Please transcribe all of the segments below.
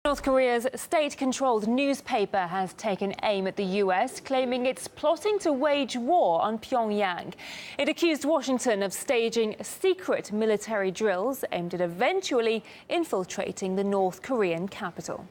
North Korea's state-controlled newspaper has taken aim at the U.S., claiming it's plotting to wage war on Pyongyang. It accused Washington of staging secret military drills aimed at eventually infiltrating the North Korean capital.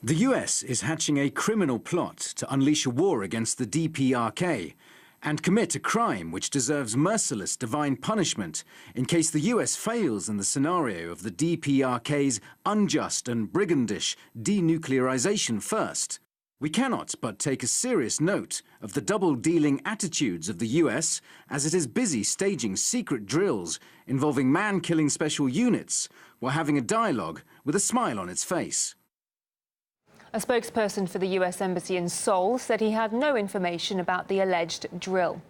The US is hatching a criminal plot to unleash a war against the DPRK and commit a crime which deserves merciless divine punishment in case the US fails in the scenario of the DPRK's unjust and brigandish denuclearization first. We cannot but take a serious note of the double-dealing attitudes of the US as it is busy staging secret drills involving man-killing special units while having a dialogue with a smile on its face. A spokesperson for the U.S. Embassy in Seoul said he had no information about the alleged drill.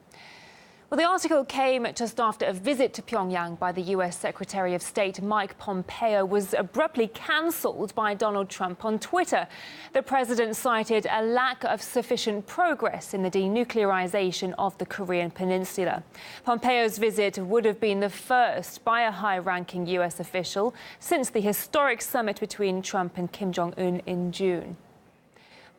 Well, the article came just after a visit to Pyongyang by the U.S. Secretary of State Mike Pompeo was abruptly cancelled by Donald Trump on Twitter. The president cited a lack of sufficient progress in the denuclearization of the Korean peninsula. Pompeo's visit would have been the first by a high-ranking U.S. official since the historic summit between Trump and Kim Jong-un in June.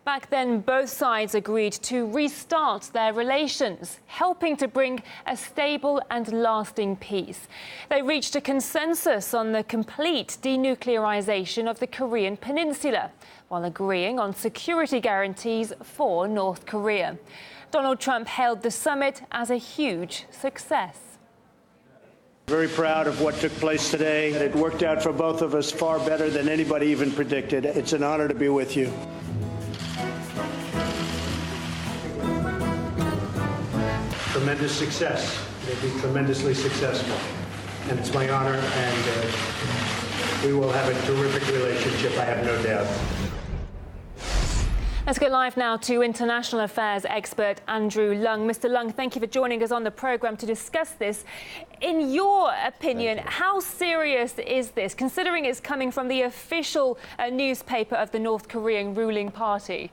Back then, both sides agreed to restart their relations, helping to bring a stable and lasting peace. They reached a consensus on the complete denuclearization of the Korean peninsula, while agreeing on security guarantees for North Korea. Donald Trump hailed the summit as a huge success. Very proud of what took place today. It worked out for both of us far better than anybody even predicted. It's an honor to be with you. Tremendous success. They'll be tremendously successful. And it's my honor, and we will have a terrific relationship, I have no doubt. Let's go live now to international affairs expert Andrew Lung. Mr. Lung, thank you for joining us on the programme to discuss this. In your opinion, how serious is this, considering it's coming from the official newspaper of the North Korean ruling party?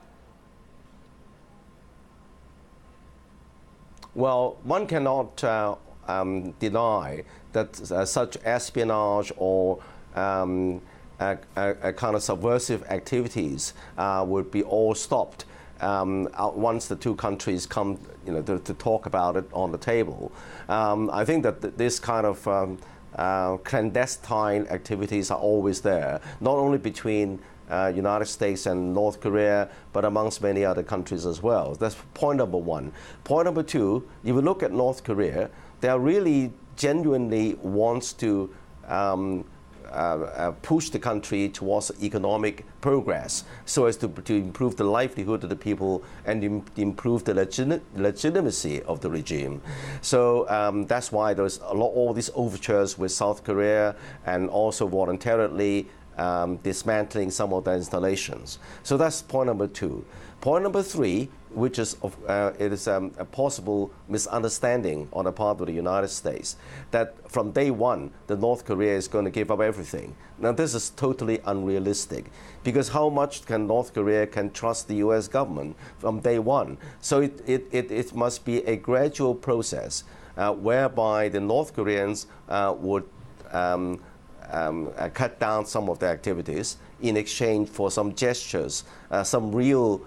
Well, one cannot deny that such espionage or a kind of subversive activities would be all stopped once the two countries come, to talk about it on the table. I think that this kind of clandestine activities are always there, not only between United States and North Korea, but amongst many other countries as well. That's point number one. Point number two, if you look at North Korea, they are really genuinely wants to push the country towards economic progress so as to improve the livelihood of the people and improve the legitimacy of the regime. So that's why there's all these overtures with South Korea and also voluntarily dismantling some of the installations. So that's point number two. Point number three, which is it is a possible misunderstanding on the part of the United States, that from day one, the North Korea is going to give up everything. Now, this is totally unrealistic, because how much can North Korea can trust the U.S. government from day one? So it must be a gradual process whereby the North Koreans would cut down some of their activities in exchange for some gestures, some real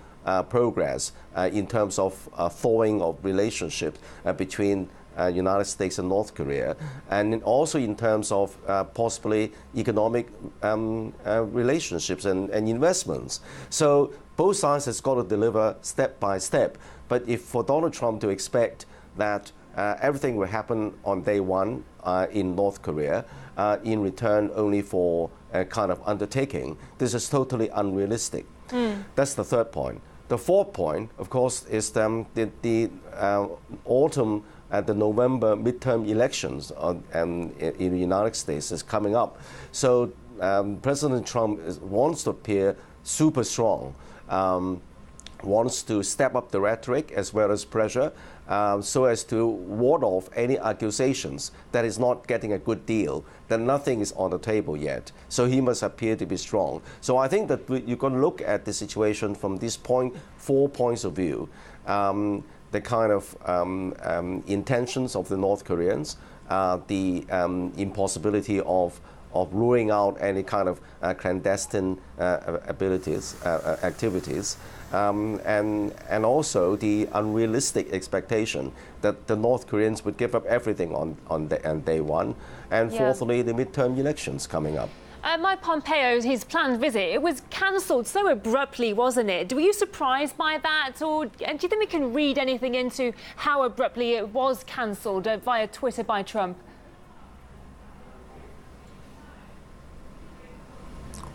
progress in terms of thawing of relationships between United States and North Korea, and also in terms of possibly economic relationships and investments. So both sides has got to deliver step by step. But if for Donald Trump to expect that everything will happen on day one in North Korea, in return only for a kind of undertaking, this is totally unrealistic. That's the third point. The fourth point, of course, is the autumn and the November midterm elections in the United States is coming up. So President Trump wants to appear super strong, wants to step up the rhetoric as well as pressure, so as to ward off any accusations that he's not getting a good deal, that nothing is on the table yet. So he must appear to be strong. So I think that you're going to look at the situation from this point, 4 points of view. The kind of intentions of the North Koreans, the impossibility of of ruling out any kind of clandestine activities, and also the unrealistic expectation that the North Koreans would give up everything on day one, and fourthly, the midterm elections coming up. Mike Pompeo, his planned visit, it was cancelled so abruptly, wasn't it? Were you surprised by that, or do you think we can read anything into how abruptly it was cancelled via Twitter by Trump?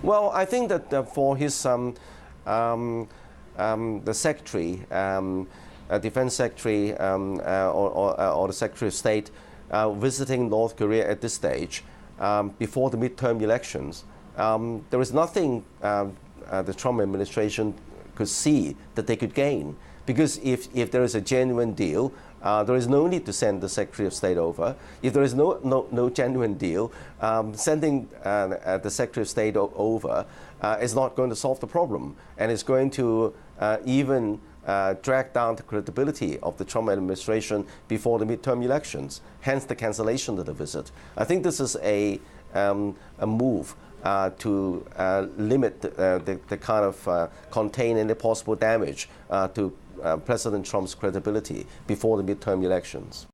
Well, I think that for his the secretary, defense secretary, or the Secretary of State visiting North Korea at this stage, before the midterm elections, there is nothing the Trump administration could see that they could gain. Because if there is a genuine deal, there is no need to send the Secretary of State over. If there is no genuine deal, sending the Secretary of State over is not going to solve the problem, and it's going to even drag down the credibility of the Trump administration before the midterm elections, hence the cancellation of the visit. I think this is a move to limit the kind of contain any possible damage to President Trump's credibility before the midterm elections.